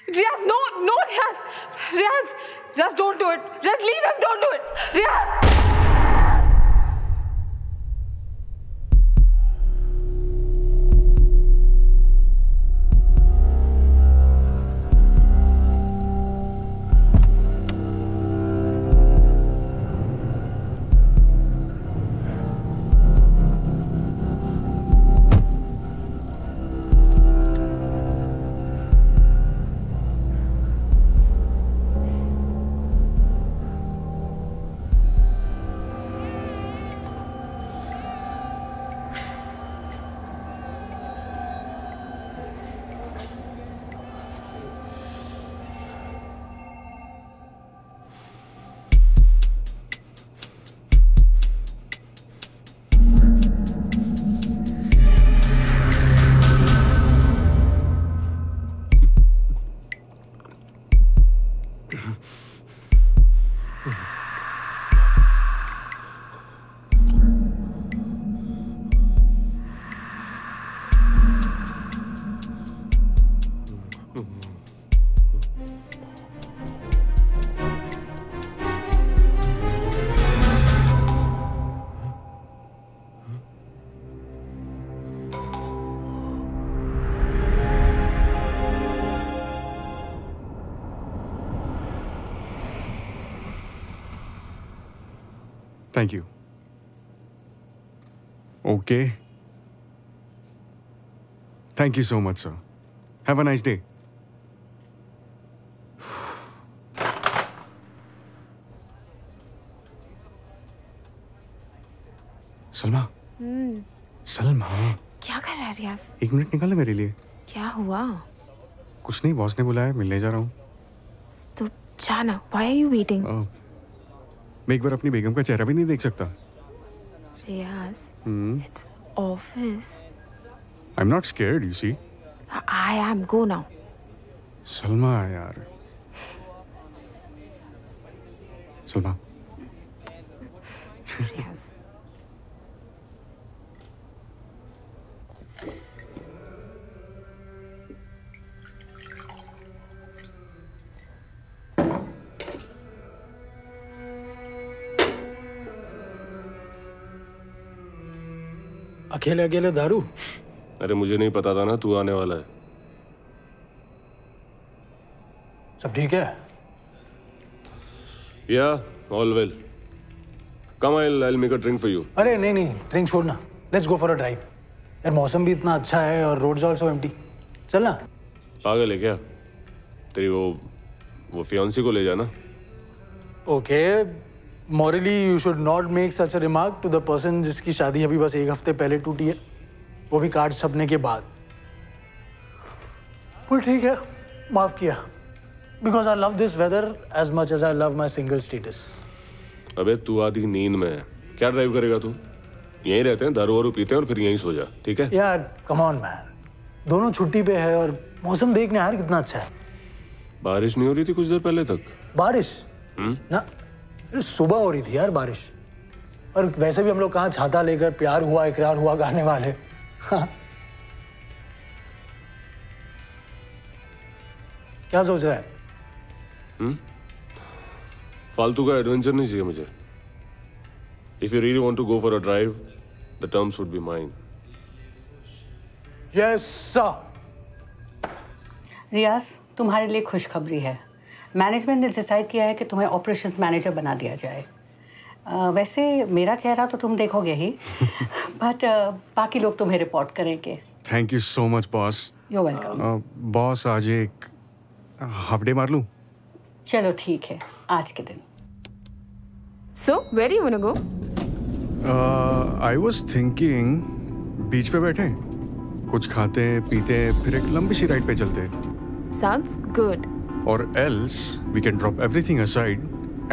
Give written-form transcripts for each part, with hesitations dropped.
Riyaz, no, Riyaz. Riyaz, don't do it. Riyaz, leave him, don't do it. Riyaz. Thank you. Okay. Thank you so much, sir. Have a nice day. Salma. Salma. क्या कर रहा है रियाज? 1 minute निकाल ले मेरे लिए। क्या हुआ? कुछ नहीं, बॉस ने बुलाया, मिलने जा रहा हूँ। तो जाना। Why are you waiting? मैं एक बार अपनी बेगम का चेहरा भी नहीं देख सकता। रियाज, it's office. I'm not scared, you see. I am. Go now. Salma यार। सलमा। रियाज। अकेले अकेले दारू? अरे मुझे नहीं पता था ना तू आने वाला है। सब ठीक है? Yeah, all well. Come, I'll make a drink for you. अरे नहीं, ड्रिंक छोड़ना। Let's go for a drive. यार मौसम भी इतना अच्छा है और roads also empty. चलना। पागल है क्या? तेरी वो फियांसी को ले जाना। Okay. Morally, you should not make such a remark to the person जिसकी शादी अभी बस 1 हफ्ते पहले टूटी है, वो भी कार्ड छपने के बाद। पर ठीक है, माफ किया। Because I love this weather as much as I love my single status. अबे तू आधी नींद में है, क्या ड्राइव करेगा तू? यहीं रहते हैं, दारू वारू पीते हैं और फिर यहीं सो जा, ठीक है? यार, come on man, दोनों छुट्टी पे है और मौसम देखने यार कितना अच्छा है। बारिश नहीं हो रही थी कुछ देर पहले तक? बारिश? ना, सुबह हो रही थी यार बारिश। और वैसे भी हम लोग कहाँ छाता लेकर प्यार हुआ इकरार हुआ गाने वाले। हाँ। क्या सोच रहा है? फालतू का एडवेंचर नहीं चाहिए मुझे। If you really want to go for a drive, the terms would be mine. Yes, sir. रियाज, तुम्हारे लिए खुशखबरी है। मैनेजमेंट ने डिसाइड किया है कि तुम्हें ऑपरेशंस मैनेजर बना दिया जाए। वैसे मेरा चेहरा तो तुम देखोगे ही, बट बाकी लोग तुम्हें रिपोर्ट करेंगे। Thank you so much boss. You welcome. Boss आज एक हाफ डे मार लूं? चलो ठीक है, आज के दिन। So, where do you wanna go? I was thinking बीच पे बैठे, कुछ खाते पीते फिर एक लंबी सी राइड पे चलते। Sounds good. Or else we can drop everything aside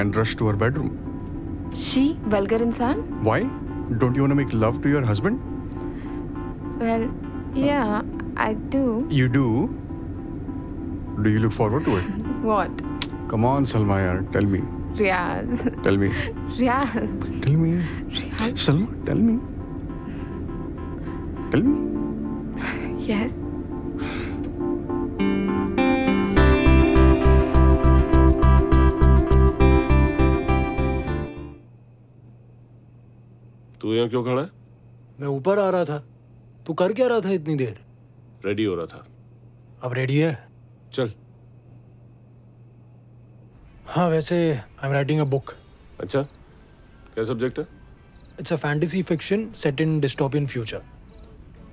and rush to our bedroom. She vulgar इंसान? Why? Don't you want to make love to your husband? Well, yeah, I do. You do? Do you look forward to it? What? Come on, Salma, yaar, tell me. Riyaz. Tell me. Riyaz. Tell me. Riyaz. Salma, tell me. Tell me. Yes. तू यहाँ क्यों खड़ा है? मैं ऊपर आ रहा था। तू कर क्या रहा था इतनी देर? रेडी हो रहा था। अब रेडी है? चल। हाँ, वैसे I am writing a book. अच्छा, क्या सब्जेक्ट है? It's a fantasy fiction set in dystopian future.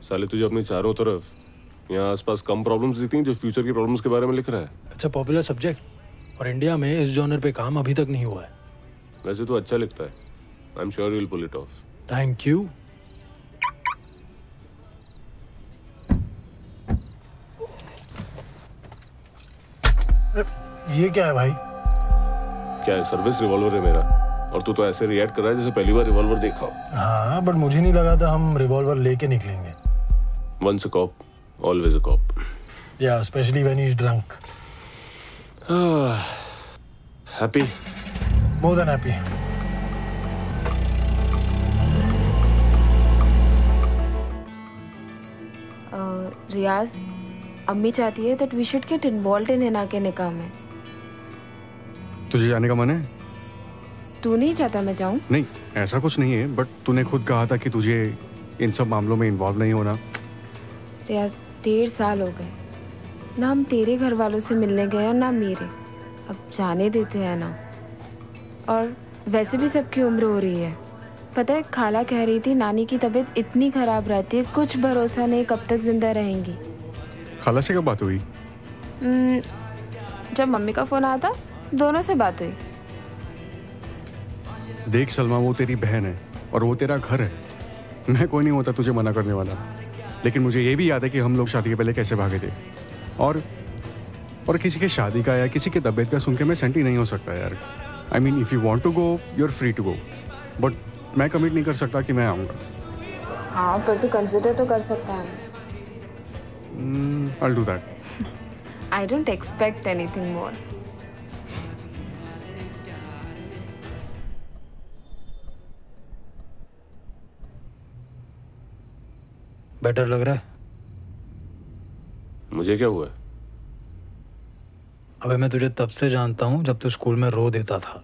साले तुझे अपनी चारों तरफ यहाँ आसपास कम प्रॉब्लम्स दिखती हैं जो फ्यूचर की प्रॉब्लम्स के बारे में लिख रहा है। इट्स अ पॉपुलर सब्जेक्ट और इंडिया में इस जॉनर पे काम अभी तक नहीं हुआ है। वैसे तो अच्छा लिखता है। I am sure you will pull it off. Thank you. ये क्या है भाई? क्या है? सर्विस रिवॉल्वर है मेरा, और तू तो ऐसे रिएक्ट कर रहा है जैसे पहली बार रिवॉल्वर देखा हो। हाँ, बट मुझे नहीं लगा था हम रिवॉल्वर लेके निकलेंगे। Once a cop, always a cop. Yeah, especially when he's drunk. Happy? More than happy. रियाज, अम्मी चाहती है that we should get involved in Hina के निकाह में। तुझे जाने का मन है? तू नहीं चाहता मैं जाऊं? नहीं, ऐसा कुछ नहीं है, बट तूने खुद कहा था कि तुझे इन सब मामलों में इन्वॉल्व नहीं होना। रियाज, 1.5 साल हो गए ना हम तेरे घर वालों से मिलने गए और ना मेरे। अब जाने देते हैं ना। और वैसे भी सबकी उम्र हो रही है। पता है, खाला कह रही थी नानी की तबीयत इतनी ख़राब रहती है, कुछ भरोसा नहीं कब तक जिंदा रहेंगी। खाला से कब बात हुई? जब मम्मी का फ़ोन आया था, दोनों से बात हुई। देख सलमा, वो तेरी बहन है और वो तेरा घर है। मैं कोई नहीं होता तुझे मना करने वाला, लेकिन मुझे ये भी याद है कि हम लोग शादी के पहले कैसे भागे थे। और किसी के शादी का या किसी की तबीयत का सुन के मैं सेंटी नहीं हो सकता यार। I mean, if you want to go you are free to go, but मैं कमिट नहीं कर सकता कि मैं आऊँगा। हाँ, पर तू कंसिडर तो कर सकता है। I'll do that. I don't expect anything more. Better लग रहा है? मुझे क्या हुआ है? अबे मैं तुझे तब से जानता हूँ जब तू स्कूल में रो देता था,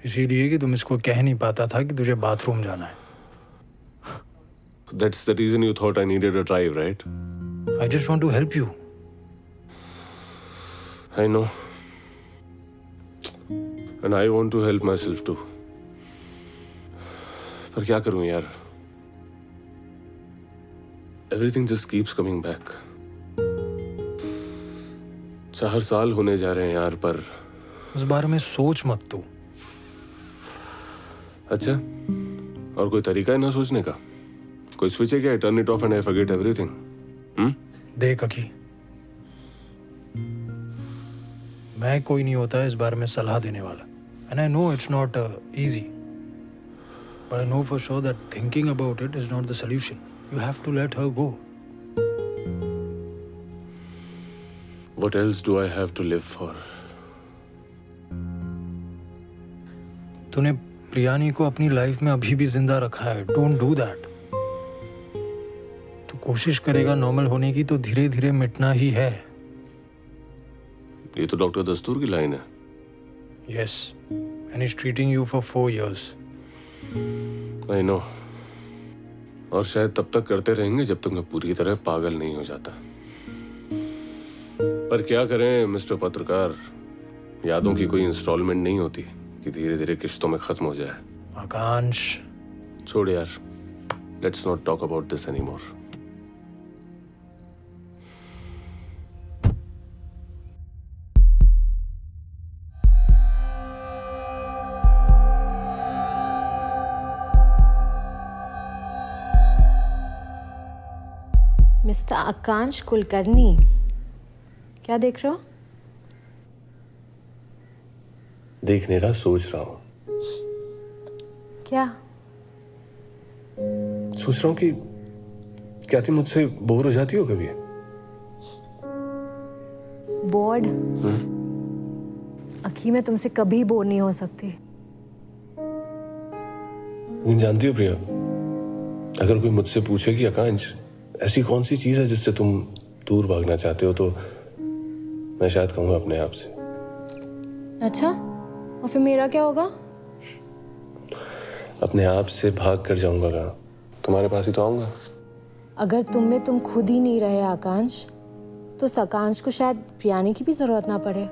इसीलिए कि तुम इसको कह नहीं पाता था कि तुझे बाथरूम जाना है। That's the reason you thought I needed a drive, right? I just want to help you. I know. And I want to help myself too. पर क्या करूं यार? Everything just keeps coming back. 4 साल होने जा रहे हैं यार, पर उस बारे में सोच मत तू। अच्छा, और कोई तरीका है ना सोचने का? कोई स्विच है क्या? Turn it of and I forget everything. देख अकी, मैं कोई नहीं होता इस बारे में सलाह देने वाला, and I know it's not easy, but I know for sure that thinking about it is not the solution. You have to let her go. What else do I have to live for? तूने प्रियानी को अपनी life में अभी भी जिंदा रखा है. Don't do that. तू कोशिश करेगा नॉर्मल होने की तो धीरे धीरे मिटना ही है. ये तो डॉक्टर दस्तूर की लाइन है. Yes, and he's treating you for 4 years. I know. और शायद तब तक करते रहेंगे जब तक मैं पूरी तरह पागल नहीं हो जाता. पर क्या करें मिस्टर पत्रकार, यादों की कोई इंस्टॉलमेंट नहीं होती कि धीरे धीरे किश्तों में खत्म हो जाए. आकांश, छोड़ यार, let's not talk about this anymore. Mister Akansh Kulkarni, क्या देख रहे हो? देख नहीं रहा, सोच रहा हूँ. क्या सोच रहा हूँ कि क्या तुम मुझसे बोर हो जाती हो कभी? बोर्ड? अखी, मैं तुमसे कभी बोर नहीं हो सकती. तुम जानती हो प्रिया, अगर कोई मुझसे पूछे कि आकांश ऐसी कौन सी चीज है जिससे तुम दूर भागना चाहते हो, तो मैं शायद कहूँगा अपने आप से. अच्छा, और फिर मेरा क्या होगा? अपने आप से भाग कर जाऊंगा कहाँ? तुम्हारे पास ही तो आऊंगा। अगर तुम में तुम खुद ही नहीं रहे आकांश, तो उस आकांश को शायद प्रियानी की भी जरूरत ना पड़े।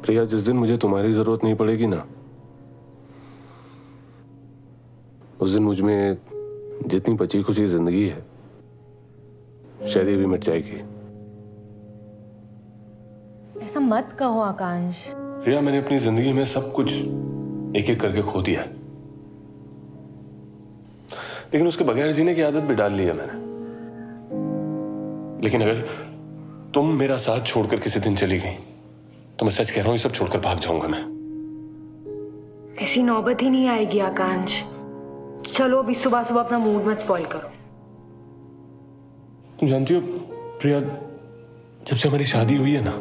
प्रिया, जिस दिन मुझे तुम्हारी जरूरत नहीं पड़ेगी ना, उस दिन मुझ में जितनी बची खुची जिंदगी है शायद ये भी मिट जाएगी। ऐसा मत कहो आकांश। प्रिया, मैंने अपनी जिंदगी में सब कुछ एक एक करके खो दिया, लेकिन उसके बगैर जीने की आदत भी डाल ली है मैंने। लेकिन अगर तुम मेरा साथ छोड़कर किसी दिन चली गई तो मैं सच कह रहा हूं, ये सब छोड़कर भाग जाऊंगा मैं। ऐसी नौबत ही नहीं आएगी आकांश। चलो अभी सुबह सुबह अपना मूड मत स्पॉइल करो। तुम जानती हो प्रिया, जब से हमारी शादी हुई है ना,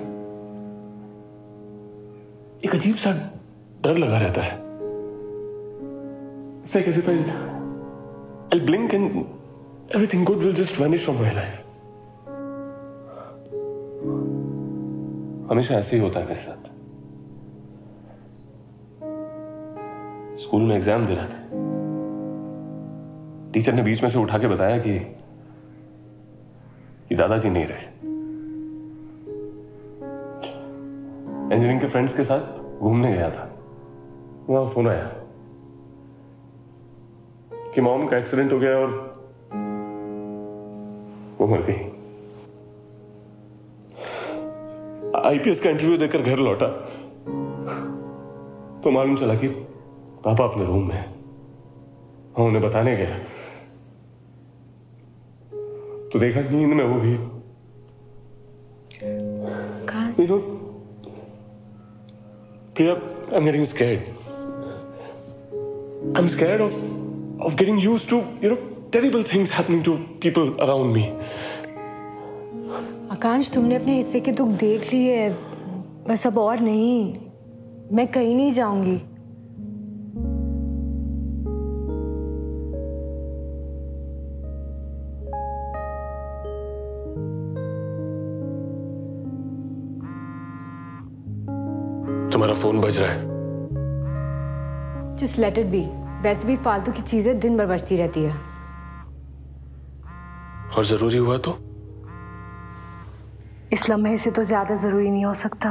एक अजीब सा डर लगा रहता है। It's like as if I'll blink and everything good will just vanish from my life. हमेशा ऐसे ही होता है मेरे साथ। स्कूल में एग्जाम दे रहा था, टीचर ने बीच में से उठा के बताया कि दादाजी नहीं रहे। इंजीनियरिंग के फ्रेंड्स के साथ घूमने गया था, वहां फोन आया कि मॉम का एक्सीडेंट हो गया और वो मर गई। आईपीएस का इंटरव्यू देकर घर लौटा तो मालूम चला कि पापा अपने रूम में हैं। उन्हें बताने गया तो देखा नींद में वो भी। You know, Priya, I'm getting scared. I'm scared of getting used to, terrible things happening to people around me. आकांश, तुमने अपने हिस्से के दुख देख लिए, बस अब और नहीं। मैं कहीं नहीं जाऊंगी। तुम्हारा फोन बज रहा है। Just let it be. वैसे भी फालतू की चीजें दिन भर बजती रहती है। और जरूरी हुआ तो? इस लम्हे से तो ज्यादा जरूरी नहीं हो सकता।